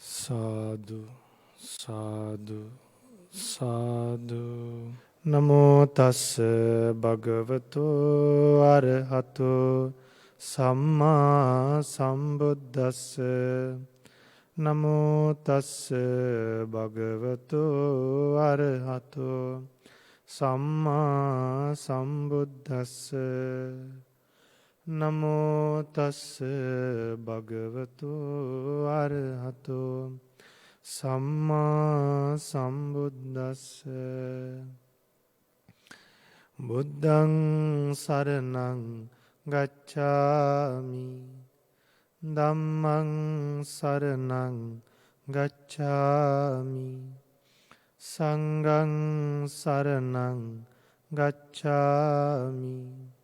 Sadhu, sadhu, sadhu. Namo tassa bhagavato arahato samma sambuddhassa. Namo tassa bhagavato arahato samma sambuddhassa. Namo tassa bhagavato arahato samma sambuddhassa. Buddhaṃ saraṇaṃ gacchāmi, Dhammaṃ saraṇaṃ gacchāmi, Saṅghaṃ saraṇaṃ gacchāmi.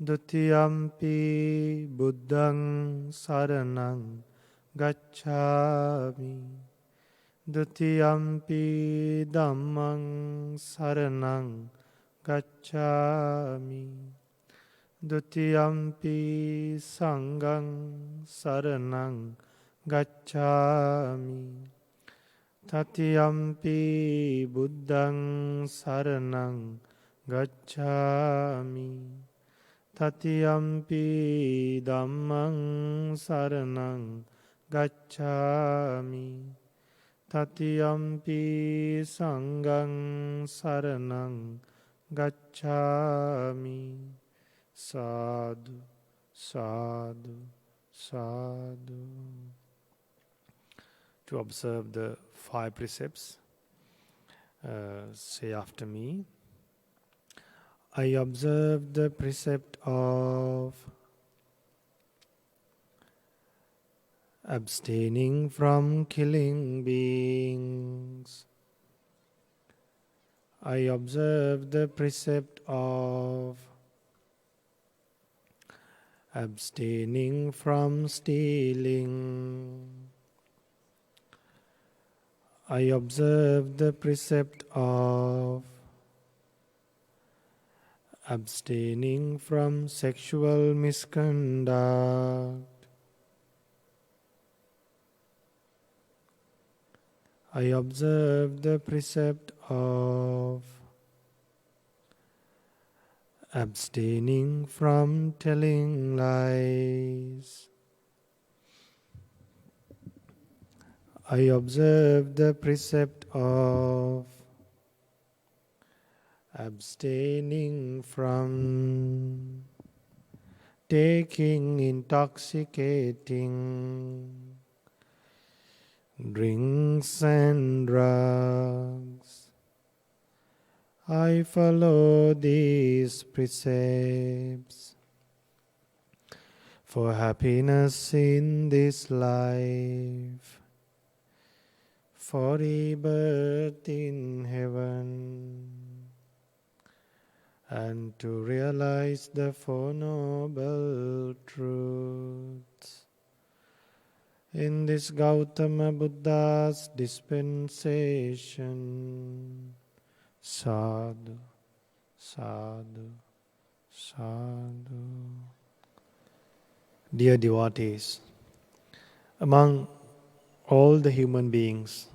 Dutiyampi buddhaṃ saraṇaṃ gacchāmi, Dutiyampi dhammaṃ saraṇaṃ gacchāmi, Dutiyampi saṅghaṃ saraṇaṃ gacchāmi, Tatiyampi buddhaṃ saraṇaṃ gacchāmi, Tatiyampi dhammaṃ saraṇaṃ gacchāmi, Tatiyampi saṅghaṃ saraṇaṃ gacchāmi. Sadhu, sadhu, sadhu. To observe the 5 precepts, say after me. I observe the precept of abstaining from killing beings. I observe the precept of abstaining from stealing. I observe the precept of abstaining from sexual misconduct. I observe the precept of abstaining from telling lies. I observe the precept of abstaining from taking intoxicating drinks and drugs. I follow these precepts for happiness in this life, for rebirth in heaven, and to realize the Four Noble Truths. In this Gautama Buddha's dispensation, sadhu, sadhu, sadhu. Dear devotees, among all the human beings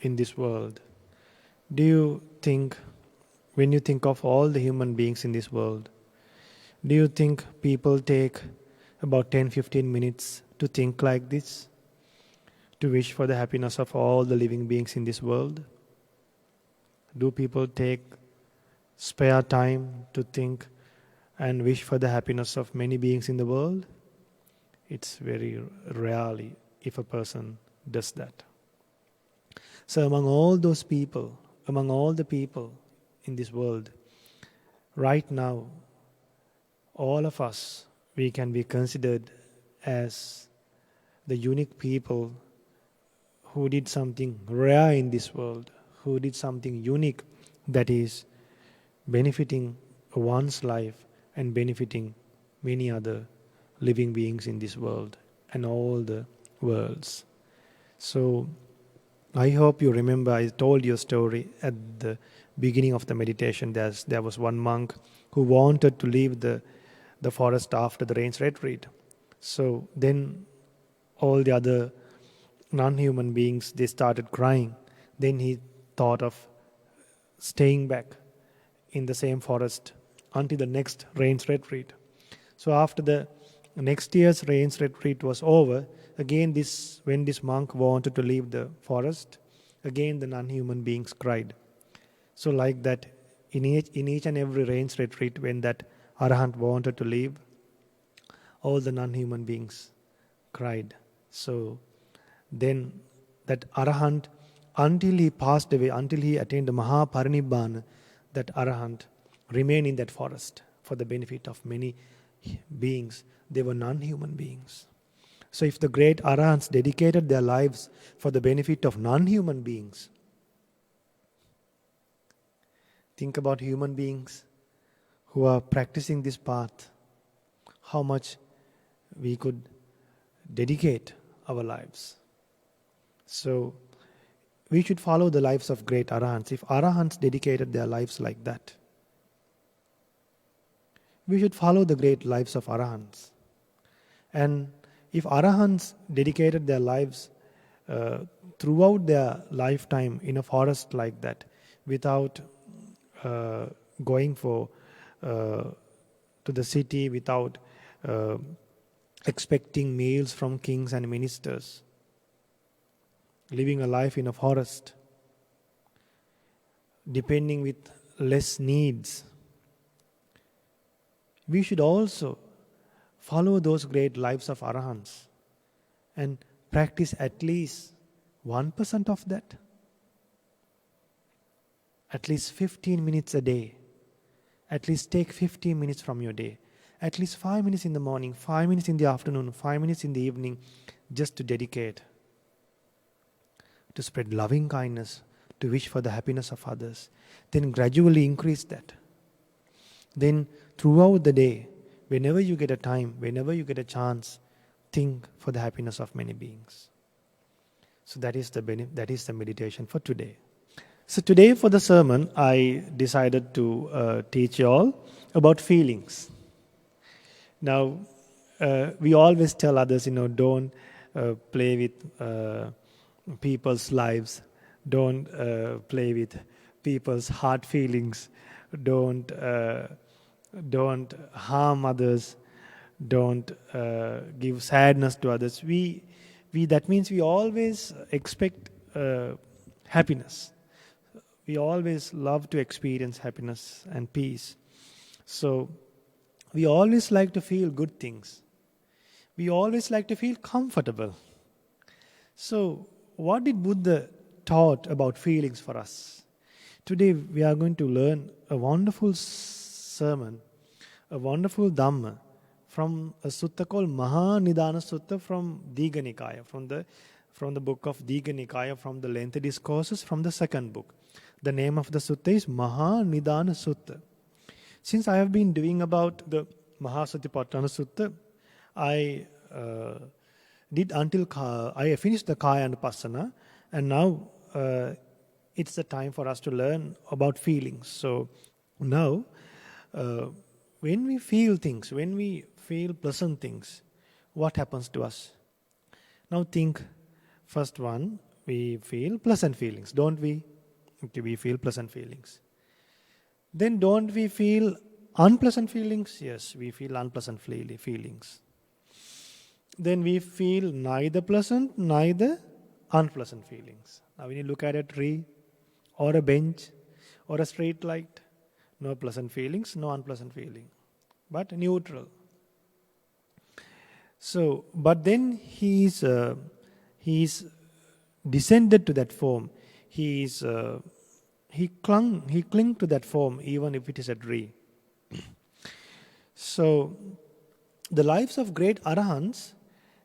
in this world, do you think, when you think of all the human beings in this world, do you think people take about 10-15 minutes to think like this? To wish for the happiness of all the living beings in this world? Do people take spare time to think and wish for the happiness of many beings in the world? It's very rarely if a person does that. So among all those people, among all the people in this world, right now, all of us, we can be considered as the unique people who did something rare in this world, who did something unique that is benefiting one's life and benefiting many other living beings in this world and all the worlds. So I hope you remember I told you a story at the beginning of the meditation. There was one monk who wanted to leave the forest after the rains retreat. So then all the other non-human beings, they started crying. Then he thought of staying back in the same forest until the next rains retreat. So after the next year's rains retreat was over, again when this monk wanted to leave the forest, again the non-human beings cried. So like that, in each and every rains retreat, when that Arahant wanted to leave, all the non-human beings cried. So then that Arahant, until he passed away, until he attained the Maha Parinibbana, that Arahant remained in that forest for the benefit of many beings. They were non-human beings. So if the great Arahants dedicated their lives for the benefit of non-human beings, think about human beings who are practicing this path, how much we could dedicate our lives. So we should follow the lives of great Arahants. If Arahants dedicated their lives like that, we should follow the great lives of Arahants. And if Arahants dedicated their lives throughout their lifetime in a forest like that, without going to the city, without expecting meals from kings and ministers, living a life in a forest, depending with less needs, we should also follow those great lives of Arahants and practice at least 1% of that. At least 15 minutes a day. At least take 15 minutes from your day. At least 5 minutes in the morning, 5 minutes in the afternoon, 5 minutes in the evening, just to dedicate, to spread loving kindness, to wish for the happiness of others. Then gradually increase that. Then throughout the day, whenever you get a time, whenever you get a chance, think for the happiness of many beings. So that is the meditation for today. So today for the sermon, I decided to teach you all about feelings. Now, we always tell others, don't play with people's lives, don't play with people's heart feelings, don't harm others, don't give sadness to others. That means we always expect happiness. We always love to experience happiness and peace. So we always like to feel good things. We always like to feel comfortable. So what did Buddha taught about feelings for us? Today we are going to learn a wonderful sermon, a wonderful Dhamma from a sutta called Maha Nidana Sutta from Digha Nikaya, from the book of Digha Nikaya, from the lengthy discourses from the second book. The name of the sutta is Maha Nidana Sutta. Since I have been doing about the Mahasatipatthana Sutta, I finished the Kaya Anupassana, and now it's the time for us to learn about feelings. So now, when we feel things, when we feel pleasant things, what happens to us? Now think, first one, we feel pleasant feelings, don't we? Okay, we feel pleasant feelings. Then don't we feel unpleasant feelings? Yes, we feel unpleasant feelings. Then we feel neither pleasant, neither unpleasant feelings. Now when you look at a tree or a bench or a street light, no pleasant feelings, no unpleasant feeling, but neutral. So, but then he's descended to that form. He clung to that form even if it is a tree. So, the lives of great Arahants,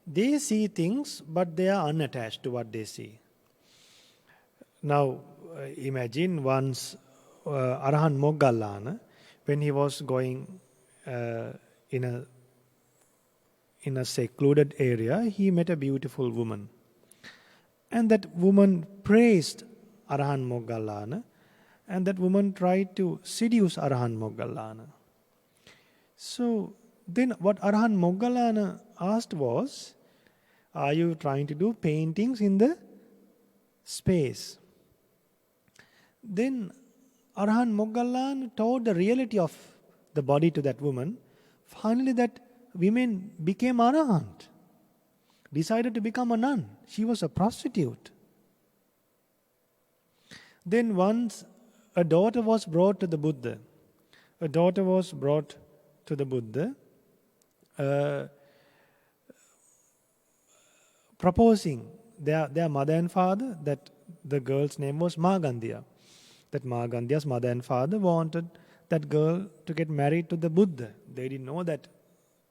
they see things but they are unattached to what they see. Now, imagine once Arahant Moggallana, when he was going in a secluded area, he met a beautiful woman. And that woman praised Arahant Moggallana, and that woman tried to seduce Arahant Moggallana. So then what Arahant Moggallana asked was, Are you trying to do paintings in the space? Then Arahant Moggallana told the reality of the body to that woman. Finally, that woman became Arahant, decided to become a nun. She was a prostitute. Then once a daughter was brought to the Buddha. A daughter was brought to the Buddha, proposing their mother and father, that the girl's name was Magandiya. That Magandiya's mother and father wanted that girl to get married to the Buddha. They didn't know that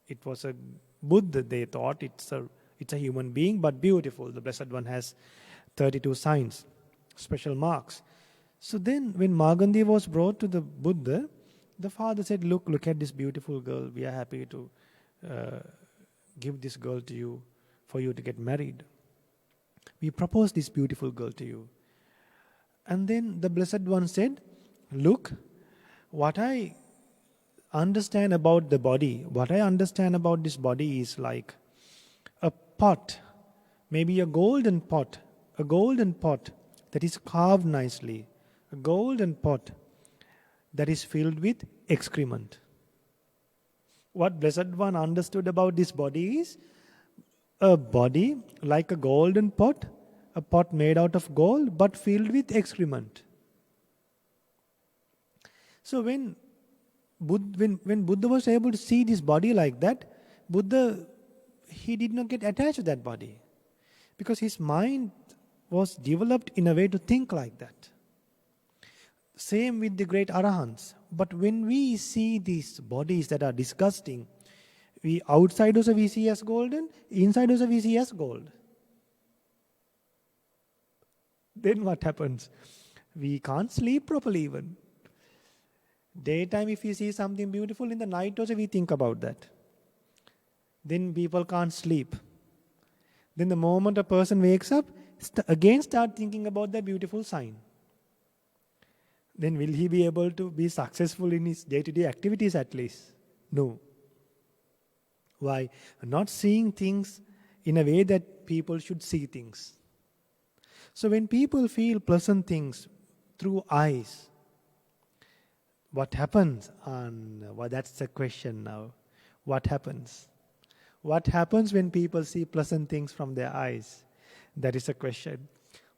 it was a Buddha. They thought it's a human being, but beautiful. The Blessed One has 32 signs, special marks. So then when Magandiya was brought to the Buddha, the father said, look at this beautiful girl. We are happy to give this girl to you for you to get married. We propose this beautiful girl to you. And then the Blessed One said, look, what I understand about the body, what I understand about this body is like a pot, maybe a golden pot that is carved nicely, a golden pot that is filled with excrement. What Blessed One understood about this body is a body like a golden pot, a pot made out of gold but filled with excrement. So when Buddha was able to see this body like that, Buddha, he did not get attached to that body because his mind was developed in a way to think like that. Same with the great Arahants. But when we see these bodies that are disgusting, we outside also we see as golden, inside also we see as gold. Then what happens? We can't sleep properly even. Daytime if we see something beautiful, in the night also we think about that. Then people can't sleep. Then the moment a person wakes up, again start thinking about that beautiful sign. Then will he be able to be successful in his day-to-day activities at least? No. Why? Not seeing things in a way that people should see things. So when people feel pleasant things through eyes, what happens? Well, that's the question now. What happens? What happens when people see pleasant things from their eyes? That is a question.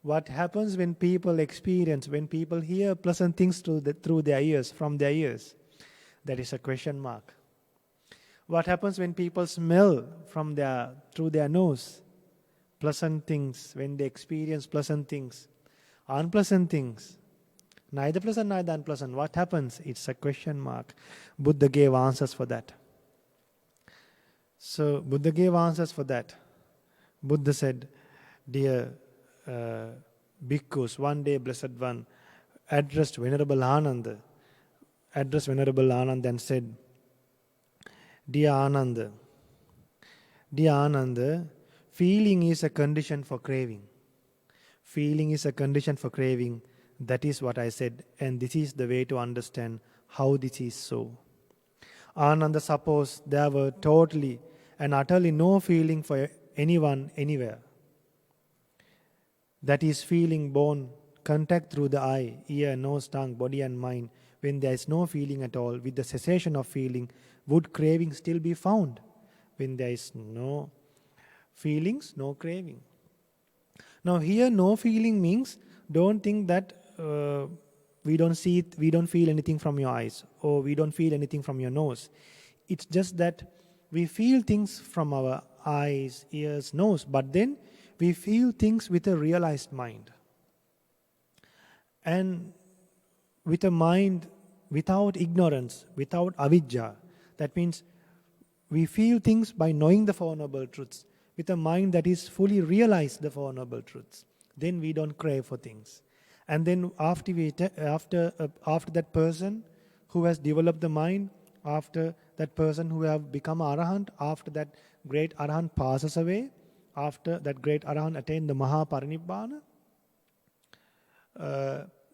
What happens when people experience, when people hear pleasant things through their ears, from their ears? That is a question mark. What happens when people smell through their nose? Pleasant things, when they experience pleasant things. Unpleasant things, neither pleasant, neither unpleasant. What happens? It's a question mark. Buddha gave answers for that. So Buddha gave answers for that. Buddha said, dear bhikkhus, one day Blessed One addressed Venerable Ananda and said, Dear Ananda, feeling is a condition for craving. Feeling is a condition for craving. That is what I said, and this is the way to understand how this is so. Ananda, suppose there were totally and utterly no feeling for anyone anywhere. That is feeling born, contact through the eye, ear, nose, tongue, body and mind. When there is no feeling at all, with the cessation of feeling, would craving still be found? When there is no feelings, no craving. Now here no feeling means, don't think that we don't feel anything from your eyes, or we don't feel anything from your nose. It's just that we feel things from our eyes, ears, nose, but then we feel things with a realized mind. And with a mind without ignorance, without avidya. That means we feel things by knowing the Four Noble Truths, with a mind that is fully realized the Four Noble Truths. Then we don't crave for things. And then after that person who has developed the mind, after that person who have become Arahant, after that great Arahant passes away, after that great Arahant attained the Maha Parinibbana,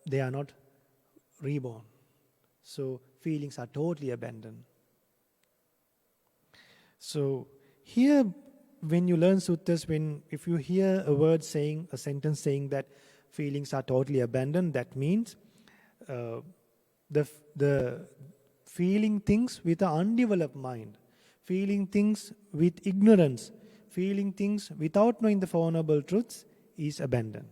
they are not reborn. So feelings are totally abandoned. So here when you learn suttas, if you hear a word saying, a sentence saying that feelings are totally abandoned, that means the feeling things with an undeveloped mind, feeling things with ignorance, feeling things without knowing the Four Noble Truths is abandoned.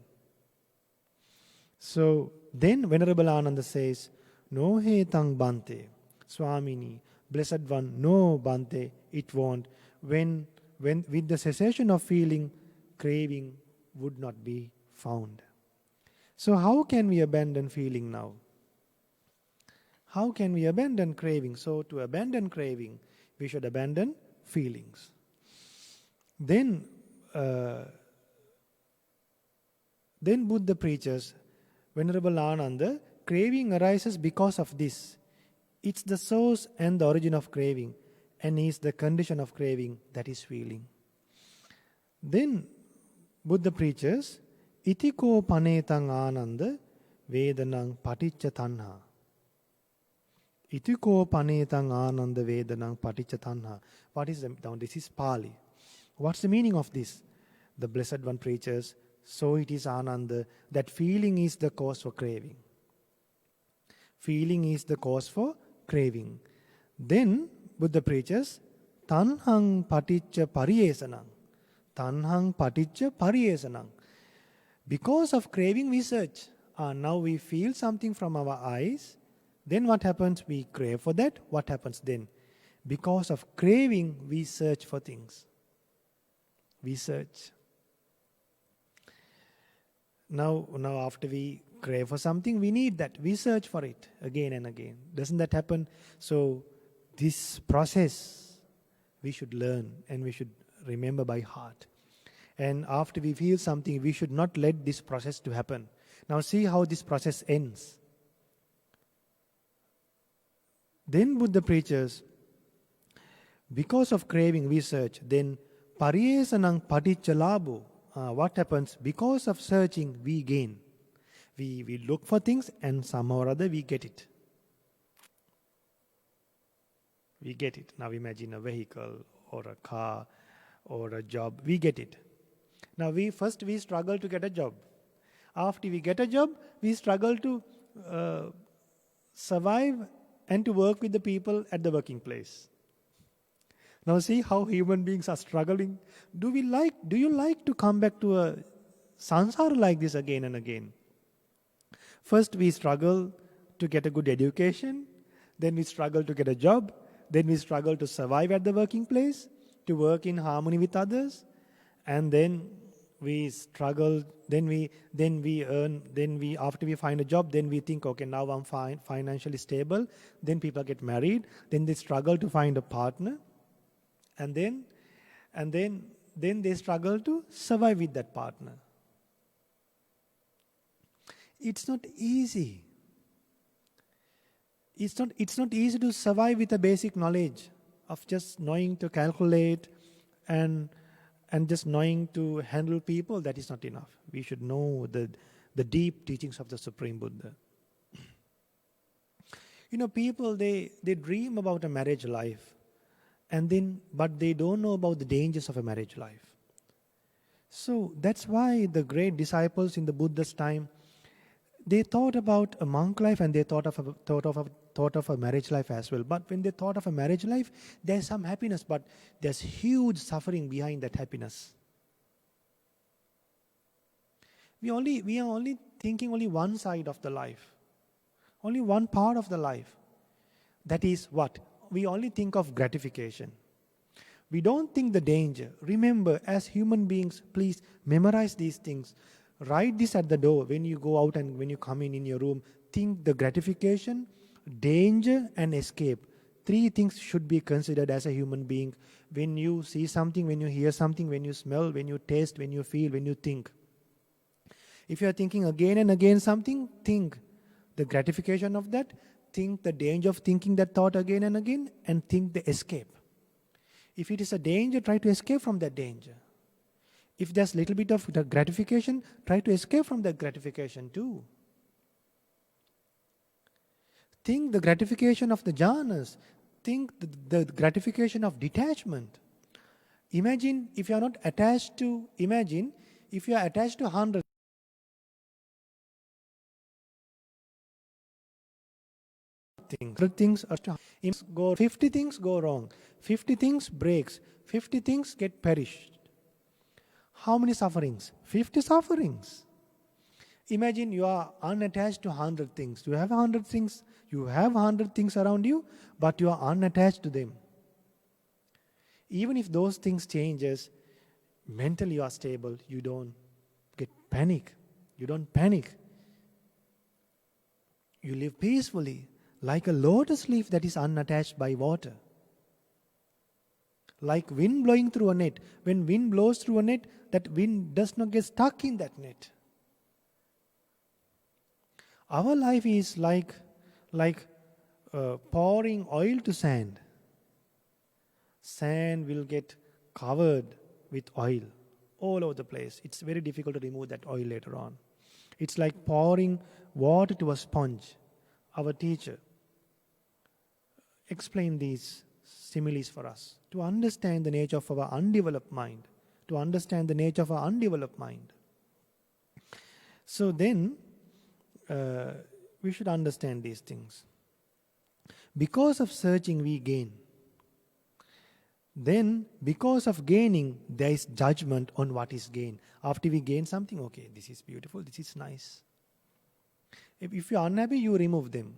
So then Venerable Ananda says, no hetang bante, Swamini, Blessed One, no bante, it won't. When with the cessation of feeling, craving would not be found. So how can we abandon feeling now? How can we abandon craving? So to abandon craving, we should abandon feelings. Then Buddha preaches, Venerable Ananda, craving arises because of this. It's the source and the origin of craving, and is the condition of craving, that is feeling. Then Buddha preaches, Itiko panetang ananda vedanang paticca tanha. Itiko panetang ananda vedanang paticca tanha. What is the, now this is Pali. What's the meaning of this? The Blessed One preaches, so it is Ananda, that feeling is the cause for craving. Feeling is the cause for craving. Then Buddha preaches, Tanhang paticca pariyesanang. Tanhang paticca pariyesanang. Because of craving we search. Now we feel something from our eyes. Then what happens? We crave for that. What happens then? Because of craving we search for things. We search. Now after we crave for something, we need that. We search for it again and again. Doesn't that happen? So this process we should learn and we should remember by heart. And after we feel something, we should not let this process to happen. Now see how this process ends. Then Buddha preaches, because of craving we search, then pariyesanang paticca labho. What happens? Because of searching, we gain. We look for things and somehow or other we get it. We get it. Now imagine a vehicle or a car or a job. We get it. Now we struggle to get a job. After we get a job, we struggle to survive and to work with the people at the working place. Now see how human beings are struggling. Do you like to come back to a sansara like this again and again? First we struggle to get a good education, then we struggle to get a job, then we struggle to survive at the working place, to work in harmony with others, and then we struggle, then we earn, after we find a job, then we think, okay, now I'm fine, financially stable, then people get married, then they struggle to find a partner, and then they struggle to survive with that partner. It's not easy. It's not easy to survive with a basic knowledge of just knowing to calculate and just knowing to handle people. That is not enough. We should know the deep teachings of the Supreme Buddha. People, they dream about a marriage life, but they don't know about the dangers of a marriage life. So that's why the great disciples in the Buddha's time, they thought about a monk life and they thought of a marriage life as well. But when they thought of a marriage life, there's some happiness, but there's huge suffering behind that happiness. We are only thinking only one side of the life, only one part of the life. That is what? We only think of gratification. We don't think the danger. Remember, as human beings, please memorize these things. Write this at the door when you go out and when you come in your room. Think the gratification, danger and escape. 3 things should be considered as a human being. When you see something, when you hear something, when you smell, when you taste, when you feel, when you think. If you are thinking again and again something, think the gratification of that, think the danger of thinking that thought again and again, and think the escape. If it is a danger, try to escape from that danger. If there's a little bit of the gratification, try to escape from that gratification too. Think the gratification of the jhanas. Think the gratification of detachment. Imagine if you are not attached to, imagine if you are attached to 100 things. 100 things are go, 50 things go wrong, 50 things breaks, 50 things get perished. How many sufferings? 50 sufferings. Imagine you are unattached to 100 things. You have 100 things. You have 100 things around you, but you are unattached to them. Even if those things changes, mentally you are stable. You don't get panic. You don't panic. You live peacefully, like a lotus leaf that is unattached by water. Like wind blowing through a net. When wind blows through a net, that wind does not get stuck in that net. Our life is like pouring oil to sand. Sand will get covered with oil all over the place. It's very difficult to remove that oil later on. It's like pouring water to a sponge. Our teacher explained these similes for us to understand the nature of our undeveloped mind. To understand the nature of our undeveloped mind. So then, we should understand these things. Because of searching, we gain. Then, because of gaining, there is judgment on what is gained. After we gain something, okay, this is beautiful, this is nice. If you are unhappy, you remove them.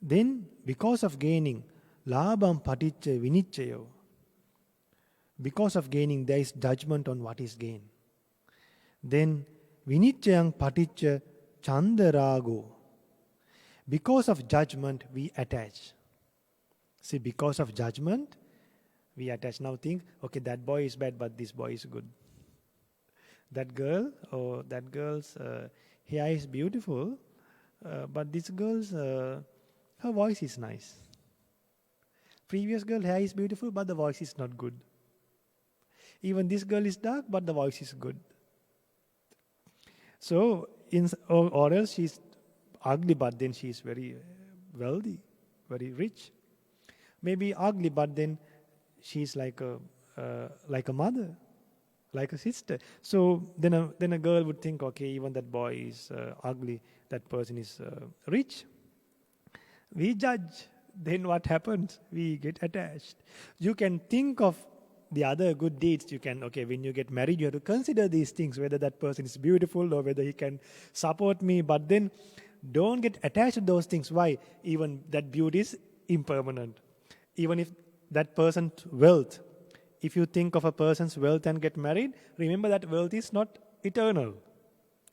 Then, because of gaining, labham paticca viniccayo. Because of gaining, there is judgment on what is gained. Then, vinicchayang paticca chandarago. Because of judgment, we attach. See, because of judgment, we attach. Now think, okay, that boy is bad, but this boy is good. That girl or that girl's hair is beautiful, but this girl's, her voice is nice. Previous girl hair is beautiful, but the voice is not good. Even this girl is dark, but the voice is good. So, or else she's ugly, but then she's very wealthy, very rich. Maybe ugly, but then she's like a mother, like a sister. So then a girl would think, okay, even that boy is ugly, that person is rich. We judge. Then what happens? We get attached. You can think of the other good deeds. You can, okay, when you get married, you have to consider these things, whether that person is beautiful or whether he can support me. But then don't get attached to those things. Why? Even that beauty is impermanent. Even if that person's wealth, if you think of a person's wealth and get married, remember that wealth is not eternal.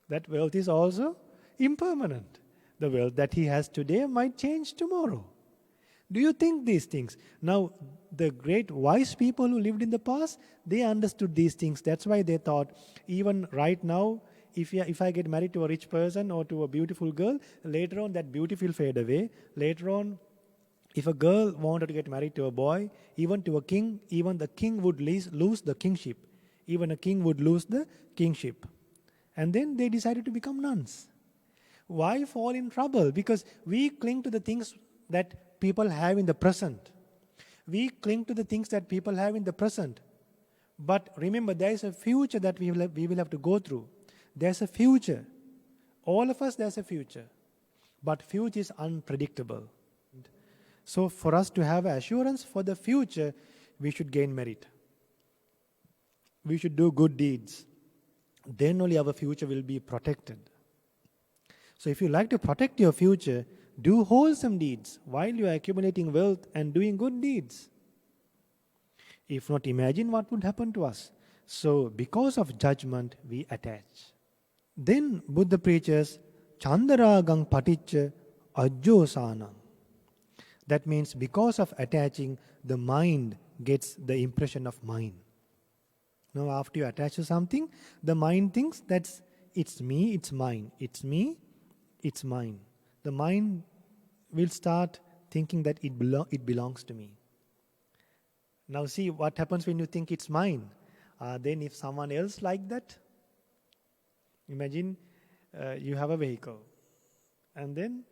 That wealth is also impermanent. The wealth that he has today might change tomorrow. Do you think these things? Now, the great wise people who lived in the past, they understood these things. That's why they thought, even right now, if I get married to a rich person or to a beautiful girl, later on that beauty will fade away. Later on, if a girl wanted to get married to a boy, even to a king, even the king would lose the kingship. Even a king would lose the kingship. And then they decided to become nuns. Why fall in trouble? Because we cling to the things that people have in the present. We cling to the things that people have in the present. But remember, there is a future that we will have to go through. There's a future. All of us, there's a future. But future is unpredictable. So for us to have assurance for the future, we should gain merit. We should do good deeds. Then only our future will be protected. So if you like to protect your future, do wholesome deeds while you are accumulating wealth and doing good deeds. If not, imagine what would happen to us. So because of judgment, we attach. Then Buddha preaches, Chandaragang paticca ajjosanam. That means because of attaching, the mind gets the impression of mine. Now after you attach to something, the mind thinks that's it's me, it's mine. It's me, it's mine. The mind will start thinking that it belongs to me. Now see what happens when you think it's mine. Then if someone else like that, imagine you have a vehicle and then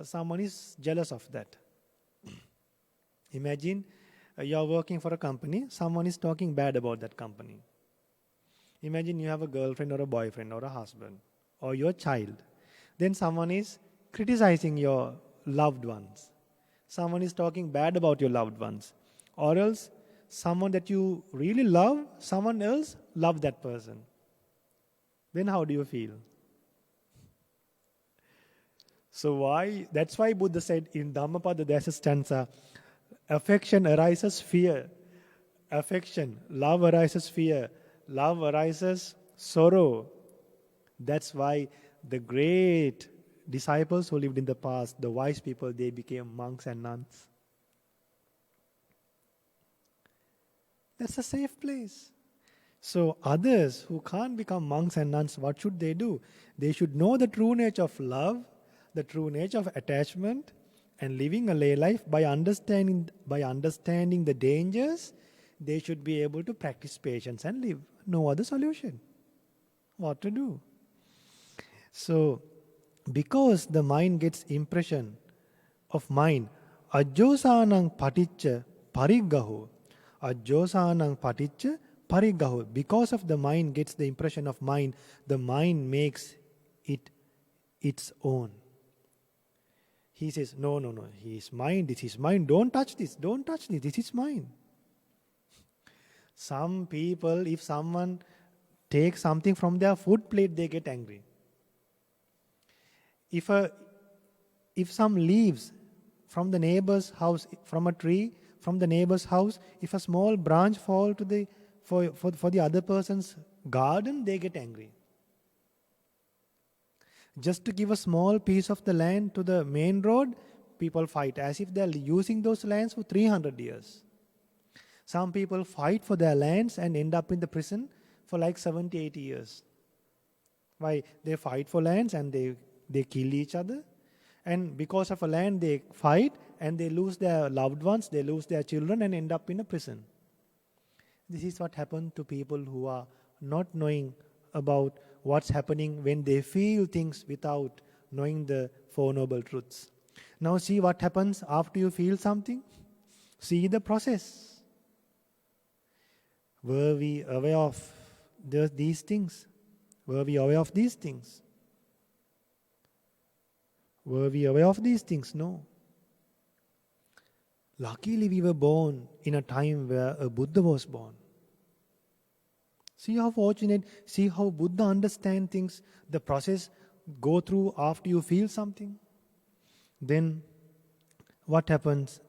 someone is jealous of that. Imagine You're working for a company, someone is talking bad about that company. Imagine you have a girlfriend or a boyfriend or a husband or your child. Then someone is criticizing your loved ones. Someone is talking bad about your loved ones. Or else someone that you really love, someone else love that person. Then how do you feel? So that's why Buddha said in Dhammapada there's a stanza, affection arises fear. Affection, love arises fear. Love arises sorrow. That's why the great disciples who lived in the past, the wise people, they became monks and nuns. That's a safe place. So others who can't become monks and nuns, what should they do? They should know the true nature of love, the true nature of attachment, and living a lay life by understanding the dangers. They should be able to practice patience and live. No other solution. What to do? So, because the mind gets impression of mind, ajjosanang paticca pariggaho. Ajjosanang paticca pariggaho. Because of the mind gets the impression of mind, the mind makes it its own. He says, no, his mind, this is mine, don't touch this, this is mine. Some people, if someone takes something from their food plate, they get angry. If some leaves from the neighbor's house, from a tree, from the neighbor's house, if a small branch fall to for the other person's garden, they get angry. Just to give a small piece of the land to the main road, people fight as if they're using those lands for 300 years. Some people fight for their lands and end up in the prison for like 70, 80 years. Why? They fight for lands and they kill each other. And because of a land, they fight and they lose their loved ones, they lose their children and end up in a prison. This is what happened to people who are not knowing about what's happening when they feel things without knowing the Four Noble Truths. Now see what happens after you feel something. See the process. Were we aware of these things? Were we aware of these things? Were we aware of these things? No. Luckily we were born in a time where a Buddha was born. See how fortunate, see how Buddha understands things, the process go through after you feel something. Then what happens?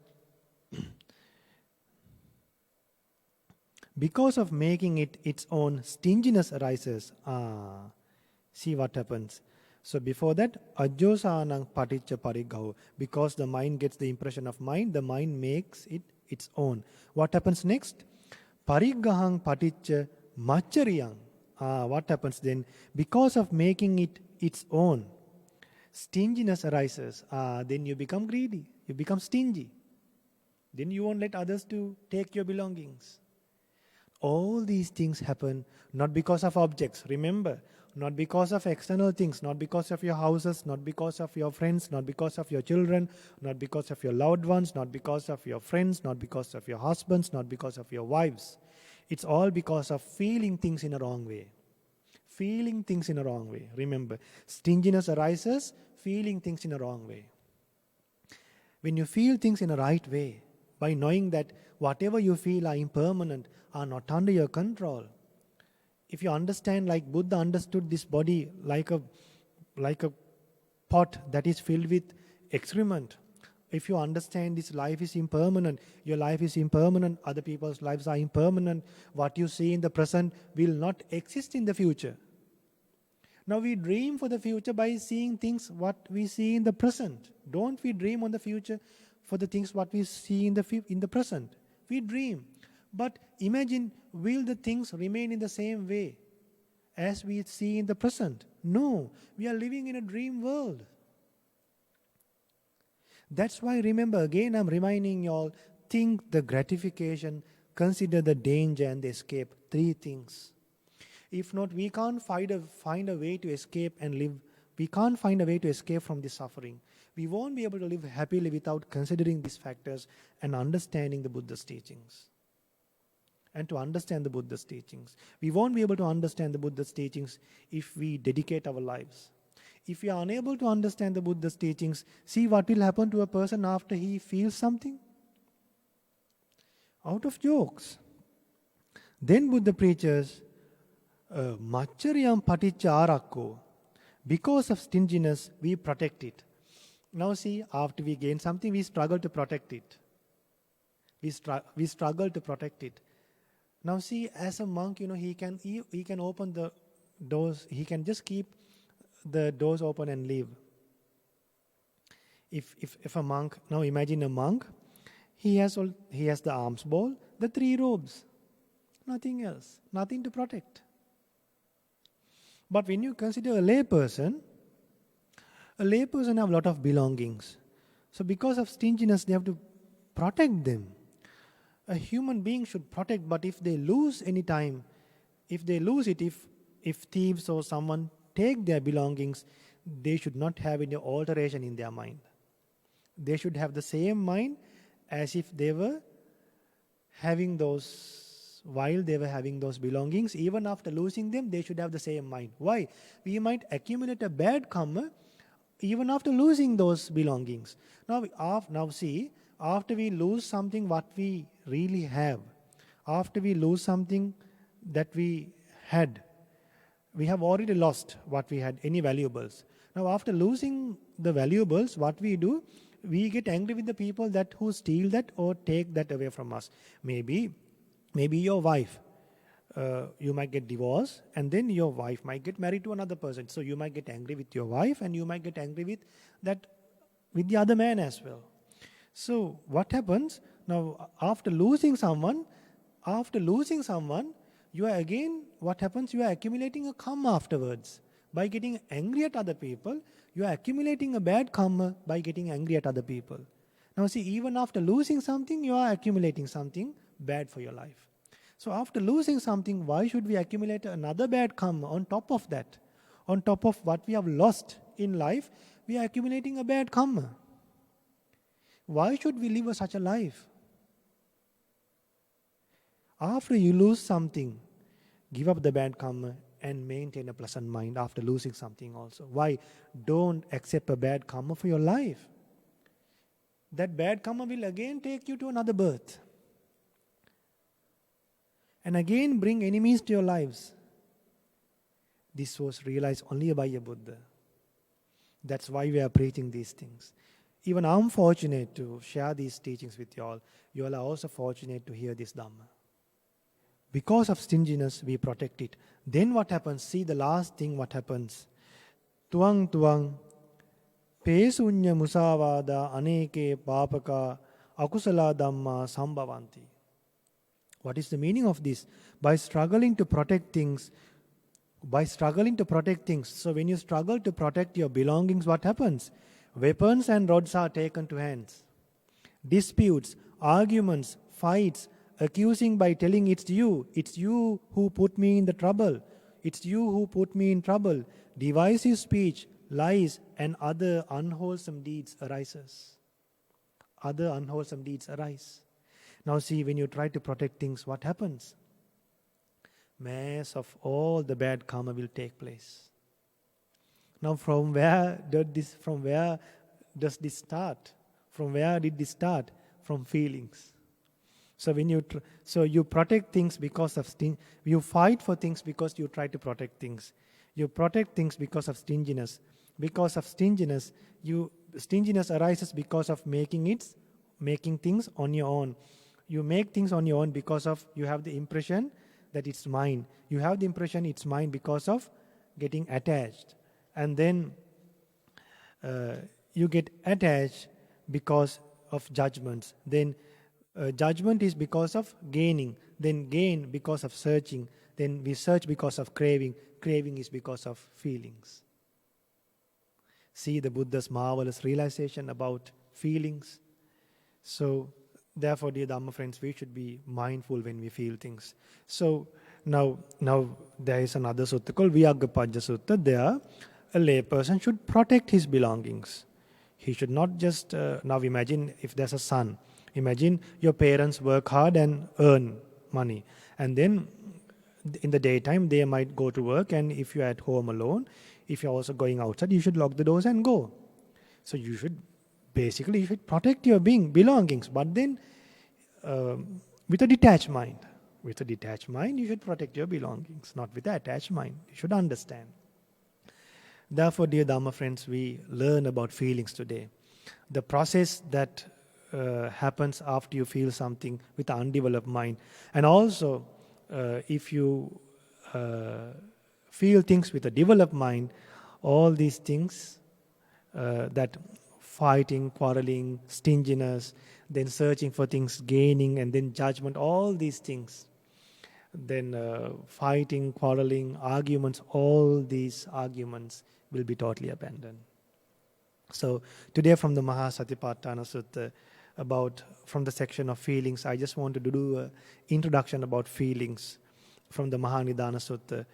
Because of making it its own, stinginess arises. See what happens. So before that, ajjosanang paticca pariggaho. Because the mind gets the impression of mind, the mind makes it its own. What happens next? Pariggahang paticca maccariyang. What happens then? Because of making it its own, stinginess arises. Then you become greedy. You become stingy. Then you won't let others to take your belongings. All these things happen not because of objects. Remember, not because of external things, not because of your houses, not because of your friends, not because of your children, not because of your loved ones, not because of your friends, not because of your husbands, not because of your wives. It's all because of feeling things in a wrong way. Feeling things in a wrong way. Remember, stinginess arises, feeling things in a wrong way. When you feel things in a right way, by knowing that whatever you feel are impermanent, are not under your control. If you understand, like Buddha understood this body like a pot that is filled with excrement. If you understand this life is impermanent, your life is impermanent, other people's lives are impermanent, what you see in the present will not exist in the future. Now we dream for the future by seeing things what we see in the present. Don't we dream on the future for the things what we see in the present? We dream. But imagine, will the things remain in the same way as we see in the present? No, we are living in a dream world. That's why, remember, again I'm reminding you all, think the gratification, consider the danger and the escape. 3 things. If not, we can't find a way to escape and live. We can't find a way to escape from this suffering. We won't be able to live happily without considering these factors and understanding the Buddha's teachings. And to understand the Buddha's teachings. We won't be able to understand the Buddha's teachings if we dedicate our lives. If we are unable to understand the Buddha's teachings, see what will happen to a person after he feels something. Out of jokes. Then Buddha preaches, Maccharyam paticca arakko. Because of stinginess, we protect it. Now see, after we gain something, we struggle to protect it. We struggle to protect it. Now see, as a monk, he can open the doors. He can just keep the doors open and leave. If a monk, now imagine a monk, he has the alms bowl, the 3 robes, nothing else, nothing to protect. But when you consider a layperson have a lot of belongings. So because of stinginess, they have to protect them. A human being should protect, but if they lose any time, if they lose it, if thieves or someone take their belongings, they should not have any alteration in their mind. They should have the same mind as if they were having those, while they were having those belongings. Even after losing them, they should have the same mind. Why? We might accumulate a bad karma even after losing those belongings. Now see, after we lose something what we really have, after we lose something that we had, we have already lost what we had, any valuables. Now after losing the valuables, what we do, we get angry with the people who steal that or take that away from us. Maybe your wife, you might get divorced, and then your wife might get married to another person. So you might get angry with your wife, and you might get angry with the other man as well. So what happens now after losing someone? You are again, what happens? You are accumulating a karma afterwards. By getting angry at other people, you are accumulating a bad karma by getting angry at other people. Now see, even after losing something, you are accumulating something bad for your life. So after losing something, why should we accumulate another bad karma on top of that? On top of what we have lost in life, we are accumulating a bad karma. Why should we live such a life? After you lose something, give up the bad karma and maintain a pleasant mind after losing something also. Why? Don't accept a bad karma for your life. That bad karma will again take you to another birth. And again bring enemies to your lives. This was realized only by a Buddha. That's why we are preaching these things. Even I'm fortunate to share these teachings with you all. You all are also fortunate to hear this Dhamma. Because of stinginess, we protect it. Then what happens? See the last thing what happens. Tuang pesunya musavada aneke papaka akusala dhamma sambhavanti. What is the meaning of this? By struggling to protect things, so when you struggle to protect your belongings, what happens? Weapons and rods are taken to hands. Disputes, arguments, fights, accusing by telling it's you who put me in the trouble. It's you who put me in trouble. Divisive speech, lies, and other unwholesome deeds arise. Now see, when you try to protect things, what happens? Mass of all the bad karma will take place. Now from where does this start? From where did this start? From feelings. So when you protect things because of you fight for things because you try to protect things. You protect things because of stinginess. Because of stinginess arises because of making things on your own. You make things on your own because of you have the impression that it's mine. You have the impression it's mine because of getting attached. And then you get attached because of judgments. Then judgment is because of gaining. Then gain because of searching. Then we search because of craving. Craving is because of feelings. See the Buddha's marvelous realization about feelings. So therefore, dear Dhamma friends, we should be mindful when we feel things. So now there is another sutta called Vyaggappajja Sutta. There, a layperson should protect his belongings. He should not just, now imagine if there's a son. Imagine your parents work hard and earn money. And then in the daytime, they might go to work. And if you're at home alone, if you're also going outside, you should lock the doors and go. So you should protect your belongings. But then with a detached mind. With a detached mind, you should protect your belongings. Not with an attached mind. You should understand. Therefore, dear Dhamma friends, we learn about feelings today. The process that happens after you feel something with an undeveloped mind. And also, if you feel things with a developed mind, all these things, that fighting, quarreling, stinginess, then searching for things, gaining, and then judgment, all these things, then fighting, quarreling, arguments, all these arguments will be totally abandoned. So today from the Maha Satipatthana Sutta, from the section of feelings, I just wanted to do an introduction about feelings from the Maha Nidana Sutta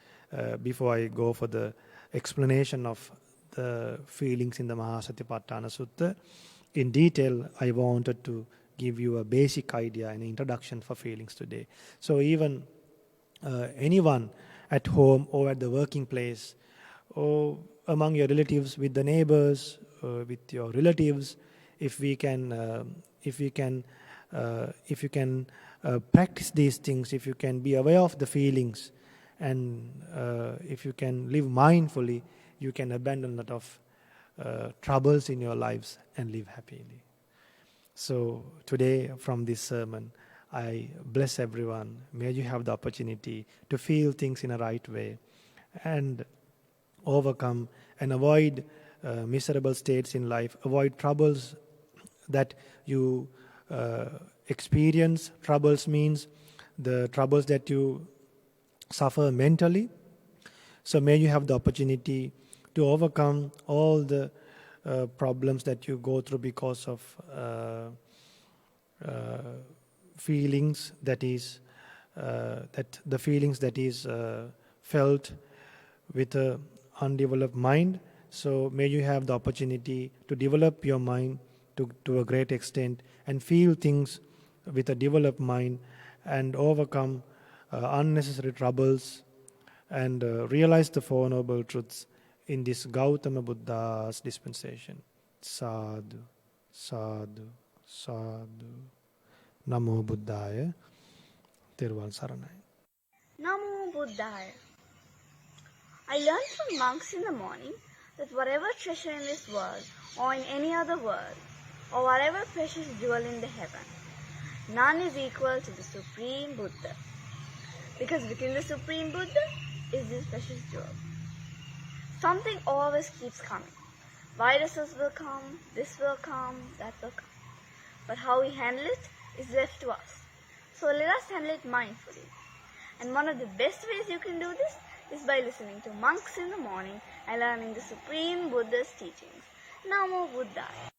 before I go for the explanation of the feelings in the Maha Satipatthana Sutta. In detail, I wanted to give you a basic idea and introduction for feelings today. So even anyone at home or at the working place or among your relatives, with the neighbors, with your relatives, if you can practice these things, if you can be aware of the feelings, and if you can live mindfully, you can abandon a lot of troubles in your lives and live happily. So today from this sermon, I bless everyone. May you have the opportunity to feel things in a right way and overcome and avoid miserable states in life, avoid troubles that you experience. Troubles means the troubles that you suffer mentally. So may you have the opportunity to overcome all the problems that you go through because of feelings that is felt with a undeveloped mind. So may you have the opportunity to develop your mind to a great extent and feel things with a developed mind and overcome unnecessary troubles and realize the Four Noble Truths in this Gautama Buddha's dispensation. Sadhu, sadhu, sadhu. Namo Buddhaya. Tiruvān Saranaya. Namo Buddhaya. I learned from monks in the morning that whatever treasure in this world or in any other world, or whatever precious jewel in the heaven, none is equal to the Supreme Buddha. Because within the Supreme Buddha is this precious jewel. Something always keeps coming. Viruses will come, this will come, that will come. But how we handle it is left to us. So let us handle it mindfully. And one of the best ways you can do this is by listening to monks in the morning and learning the Supreme Buddha's teachings. Namo Buddhaya.